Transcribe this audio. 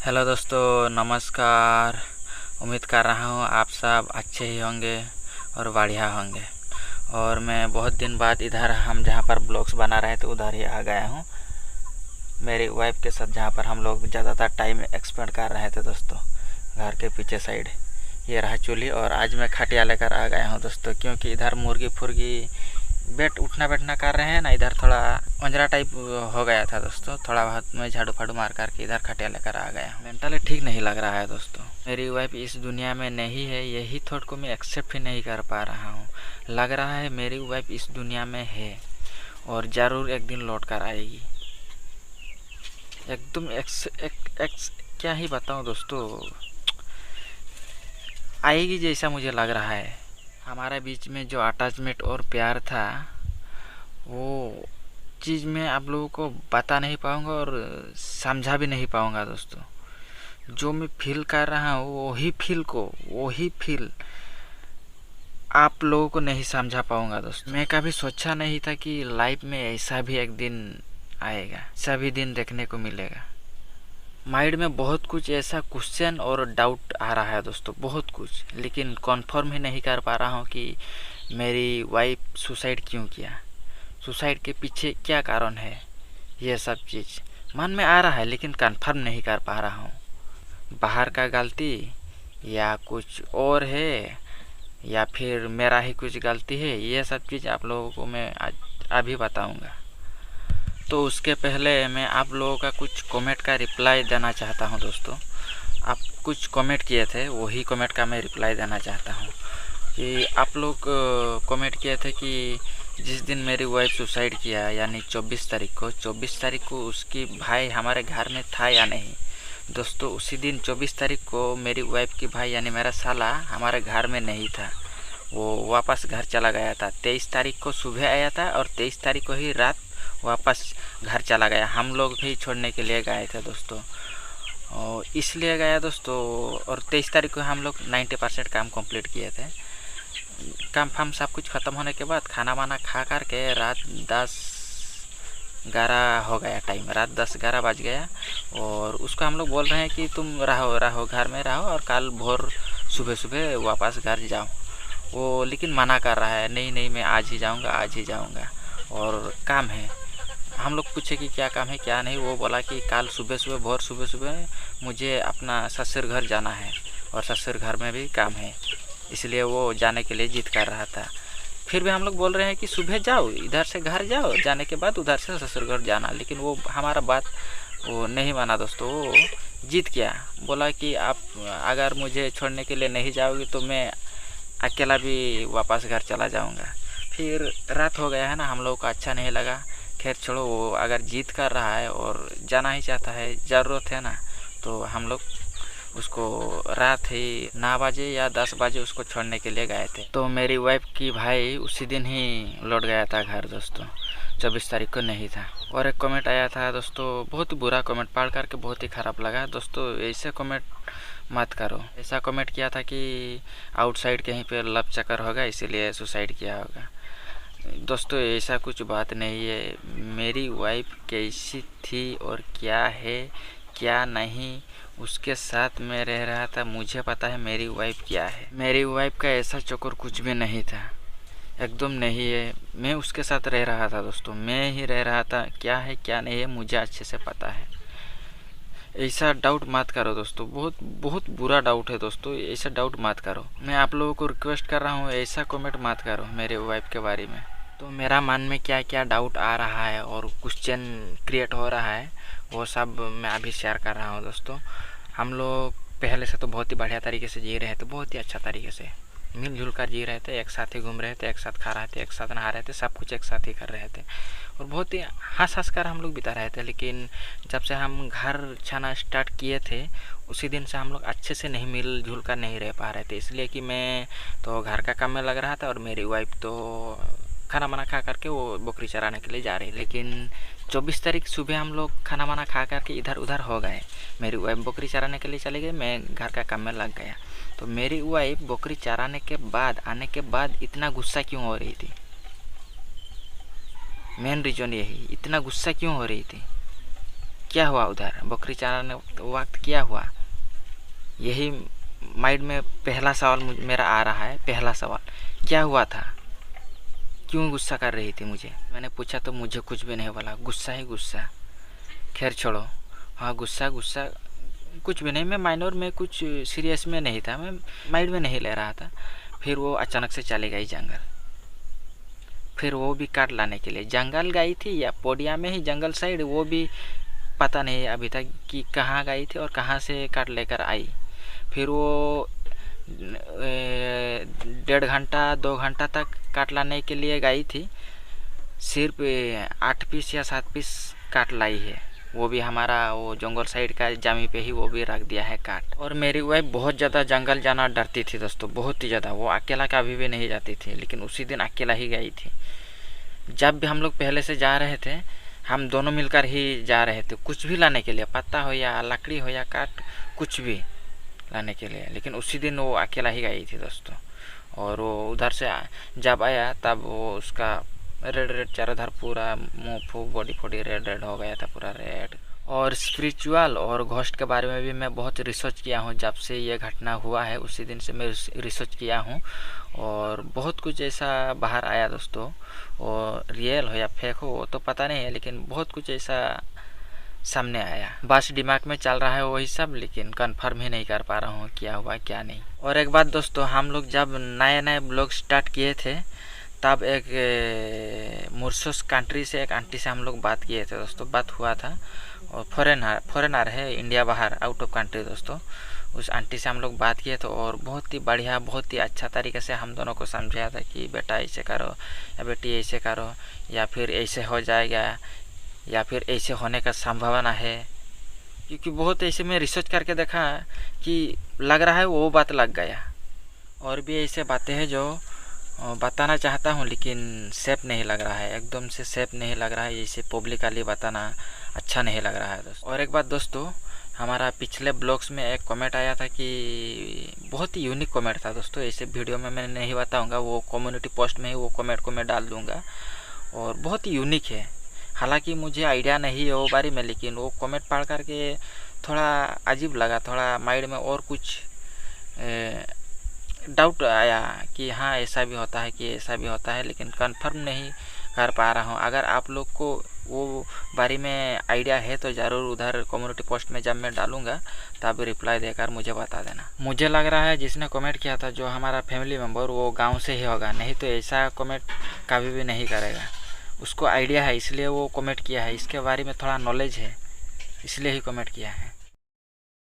Hello दोस्तों, नमस्कार। उम्मीद कर रहा हूँ आप सब अच्छे ही होंगे और बढ़िया होंगे। और मैं बहुत दिन बाद इधर हम जहाँ पर ब्लॉग्स बना रहे थे उधर ही आ गया हूँ मेरी वाइफ के साथ, जहाँ पर हम लोग ज़्यादातर टाइम एक्सपेंड कर रहे थे दोस्तों। घर के पीछे साइड ये रहा चूल्ही, और आज मैं खटिया लेकर आ गया हूँ दोस्तों, क्योंकि इधर मुर्गी फुर्गी उठना बैठना कर रहे हैं ना। इधर थोड़ा पंजरा टाइप हो गया था दोस्तों। थोड़ा बहुत मैं झाड़ू फाड़ू मार करके इधर खटिया लेकर आ गया हूँ। मेंटली ठीक नहीं लग रहा है दोस्तों। मेरी वाइफ इस दुनिया में नहीं है, यही थॉट को मैं एक्सेप्ट ही नहीं कर पा रहा हूँ। लग रहा है मेरी वाइफ इस दुनिया में है और ज़रूर एक दिन लौट कर आएगी। एकदम क्या ही बताऊँ दोस्तों, आएगी जैसा मुझे लग रहा है। हमारे बीच में जो अटैचमेंट और प्यार था, वो चीज़ मैं आप लोगों को बता नहीं पाऊँगा और समझा भी नहीं पाऊँगा दोस्तों। जो मैं फील कर रहा हूँ वही फील आप लोगों को नहीं समझा पाऊँगा दोस्तों। मैं कभी सोचा नहीं था कि लाइफ में ऐसा भी एक दिन आएगा, सभी दिन देखने को मिलेगा। माइंड में बहुत कुछ ऐसा क्वेश्चन और डाउट आ रहा है दोस्तों, बहुत कुछ, लेकिन कन्फर्म ही नहीं कर पा रहा हूँ कि मेरी वाइफ सुसाइड क्यों किया, सुसाइड के पीछे क्या कारण है। ये सब चीज़ मन में आ रहा है लेकिन कंफर्म नहीं कर पा रहा हूँ। बाहर का गलती या कुछ और है, या फिर मेरा ही कुछ गलती है, ये सब चीज़ आप लोगों को मैं आज अभी बताऊँगा। तो उसके पहले मैं आप लोगों का कुछ कमेंट का रिप्लाई देना चाहता हूँ दोस्तों। आप कुछ कमेंट किए थे, वही कमेंट का मैं रिप्लाई देना चाहता हूँ। कि आप लोग कमेंट किए थे कि जिस दिन मेरी वाइफ सुसाइड किया, यानी 24 तारीख को उसकी भाई हमारे घर में था या नहीं। दोस्तों, उसी दिन 24 तारीख को मेरी वाइफ की भाई यानी मेरा साला हमारे घर में नहीं था, वो वापस घर चला गया था। 23 तारीख को सुबह आया था और 23 तारीख को ही रात वापस घर चला गया। हम लोग भी छोड़ने के लिए गए थे दोस्तों, और इसलिए गया दोस्तों। और 23 तारीख को हम लोग 90% काम कंप्लीट किए थे। काम फाम सब कुछ ख़त्म होने के बाद खाना वाना खा कर के रात 10-11 हो गया टाइम, रात 10-11 बज गया। और उसको हम लोग बोल रहे हैं कि तुम रहो घर में रहो और कल भोर सुबह वापस घर जाओ। वो लेकिन मना कर रहा है, नहीं मैं आज ही जाऊँगा और काम है। हम लोग पूछे कि क्या काम है क्या नहीं, वो बोला कि कल भोर सुबह मुझे अपना ससुर घर जाना है और ससुर घर में भी काम है, इसलिए वो जाने के लिए जिद कर रहा था। फिर भी हम लोग बोल रहे हैं कि सुबह जाओ, इधर से घर जाओ, जाने के बाद उधर से ससुर घर जाना, लेकिन वो हमारा बात वो नहीं माना दोस्तों। वो जिद किया, बोला कि आप अगर मुझे छोड़ने के लिए नहीं जाओगे तो मैं अकेला भी वापस घर चला जाऊंगा। फिर रात हो गया है ना, हम लोगों को अच्छा नहीं लगा। खैर छोड़ो, वो अगर जिद कर रहा है और जाना ही चाहता है, ज़रूरत है ना, तो हम लोग उसको रात ही 9 बजे या 10 बजे उसको छोड़ने के लिए गए थे। तो मेरी वाइफ की भाई उसी दिन ही लौट गया था घर दोस्तों, 24 तारीख को नहीं था। और एक कमेंट आया था दोस्तों, बहुत बुरा कमेंट, पढ़ करके बहुत ही ख़राब लगा दोस्तों। ऐसे कमेंट मत करो। ऐसा कमेंट किया था कि आउटसाइड कहीं पे लव चक्कर होगा इसीलिए सुसाइड किया होगा। दोस्तों, ऐसा कुछ बात नहीं है। मेरी वाइफ कैसी थी और क्या है क्या नहीं, उसके साथ मैं रह रहा था, मुझे पता है मेरी वाइफ क्या है। मेरी वाइफ का ऐसा चक्कर कुछ भी नहीं था, एकदम नहीं है। मैं उसके साथ रह रहा था दोस्तों, मैं ही रह रहा था। क्या है क्या नहीं है मुझे अच्छे से पता है। ऐसा डाउट मत करो दोस्तों, बहुत बुरा डाउट है दोस्तों, ऐसा डाउट मत करो। मैं आप लोगों को रिक्वेस्ट कर रहा हूँ, ऐसा कमेंट मत करो मेरे वाइफ के बारे में। तो मेरा मन में क्या क्या डाउट आ रहा है और क्वेश्चन क्रिएट हो रहा है, वो सब मैं अभी शेयर कर रहा हूँ दोस्तों। हम लोग पहले से तो बहुत ही बढ़िया तरीके से जी रहे थे, बहुत ही अच्छा तरीके से मिलजुल कर जी रहे थे, एक साथ ही घूम रहे थे, एक साथ खा रहे थे, एक साथ नहा रहे थे, सब कुछ एक साथ ही कर रहे थे और बहुत ही हंस कर हम लोग बिता रहे थे। लेकिन जब से हम घर छाना स्टार्ट किए थे, उसी दिन से हम लोग अच्छे से नहीं मिलजुल कर नहीं रह पा रहे थे, इसलिए कि मैं तो घर का काम में लग रहा था और मेरी वाइफ तो खाना वाना खा करके वो बकरी चराने के लिए जा रही। लेकिन 24 तारीख सुबह हम लोग खाना वाना खा करके इधर उधर हो गए। मेरी वाइफ बकरी चराने के लिए चली गई, मैं घर का काम में लग गया। तो मेरी वाइफ बकरी चराने के बाद आने के बाद इतना गुस्सा क्यों हो रही थी, मेन रीज़न यही, इतना गुस्सा क्यों हो रही थी। क्या हुआ उधर, बकरी चराने वक्त क्या हुआ, यही माइंड में पहला सवाल मेरा आ रहा है। पहला सवाल क्या हुआ था, क्यों गुस्सा कर रही थी मुझे। मैंने पूछा तो मुझे कुछ भी नहीं बोला, गुस्सा ही गुस्सा। खैर छोड़ो, हाँ गुस्सा गुस्सा कुछ भी नहीं, मैं माइनर में कुछ सीरियस में नहीं था, मैं माइंड में नहीं ले रहा था। फिर वो अचानक से चली गई जंगल, फिर वो भी काट लाने के लिए। जंगल गई थी या पोडिया में ही जंगल साइड, वो भी पता नहीं अभी तक कि कहाँ गई थी और कहाँ से काट लेकर आई। फिर वो 1.5 घंटा 2 घंटा तक काट लाने के लिए गई थी, सिर्फ 8 पीस या 7 पीस काट लाई है। वो भी हमारा वो जंगल साइड का जामी पे ही वो भी रख दिया है काट। और मेरी वाइफ बहुत ज़्यादा जंगल जाना डरती थी दोस्तों, बहुत ही ज़्यादा। वो अकेला कभी भी नहीं जाती थी, लेकिन उसी दिन अकेला ही गई थी। जब भी हम लोग पहले से जा रहे थे, हम दोनों मिलकर ही जा रहे थे, कुछ भी लाने के लिए, पत्ता हो या लकड़ी हो या काट, कुछ भी लाने के लिए। लेकिन उसी दिन वो अकेला ही गई थी दोस्तों। और वो उधर से जब आया तब वो उसका रेड रेड चारों पूरा मुँह फूक बॉडी फोडी रेड रेड हो गया था, पूरा रेड। और स्पिरिचुअल और घोस्ट के बारे में भी मैं बहुत रिसर्च किया हूँ। जब से ये घटना हुआ है उसी दिन से मैं रिसर्च किया हूँ, और बहुत कुछ ऐसा बाहर आया दोस्तों। और रियल हो या फेक हो वो तो पता नहीं है, लेकिन बहुत कुछ ऐसा सामने आया। बस दिमाग में चल रहा है वही सब, लेकिन कंफर्म ही नहीं कर पा रहा हूँ क्या हुआ क्या नहीं। और एक बात दोस्तों, हम लोग जब नए नए ब्लॉग स्टार्ट किए थे, तब एक मुर्शस कंट्री से एक आंटी से हम लोग बात किए थे दोस्तों, बात हुआ था। और फॉरेनर है, इंडिया बाहर, आउट ऑफ कंट्री दोस्तों। उस आंटी से हम लोग बात किए थे, और बहुत ही बढ़िया, बहुत ही अच्छा तरीके से हम दोनों को समझाया था कि बेटा ऐसे करो या बेटी ऐसे करो, या फिर ऐसे हो जाएगा, या फिर ऐसे होने का संभावना है। क्योंकि बहुत ऐसे में रिसर्च करके देखा कि लग रहा है वो बात लग गया। और भी ऐसे बातें हैं जो बताना चाहता हूँ, लेकिन सेफ नहीं लग रहा है, एकदम से सेफ नहीं लग रहा है। जैसे पब्लिकली बताना अच्छा नहीं लग रहा है दोस्तों। और एक बात दोस्तों, हमारा पिछले ब्लॉग्स में एक कमेंट आया था कि बहुत ही यूनिक कमेंट था दोस्तों। ऐसे वीडियो में मैं नहीं बताऊंगा, वो कम्युनिटी पोस्ट में ही वो कमेंट को मैं डाल दूंगा। और बहुत ही यूनिक है, हालांकि मुझे आइडिया नहीं है वो बारे में, लेकिन वो कमेंट पढ़ करके थोड़ा अजीब लगा, थोड़ा माइंड में और कुछ डाउट आया कि हाँ ऐसा भी होता है, कि ऐसा भी होता है, लेकिन कंफर्म नहीं कर पा रहा हूँ। अगर आप लोग को वो बारे में आइडिया है तो ज़रूर उधर कम्युनिटी पोस्ट में जब मैं डालूँगा तब रिप्लाई देकर मुझे बता देना। मुझे लग रहा है जिसने कमेंट किया था, जो हमारा फैमिली मेम्बर, वो गांव से ही होगा, नहीं तो ऐसा कमेंट कभी भी नहीं करेगा। उसको आइडिया है इसलिए वो कमेंट किया है, इसके बारे में थोड़ा नॉलेज है इसलिए ही कमेंट किया है।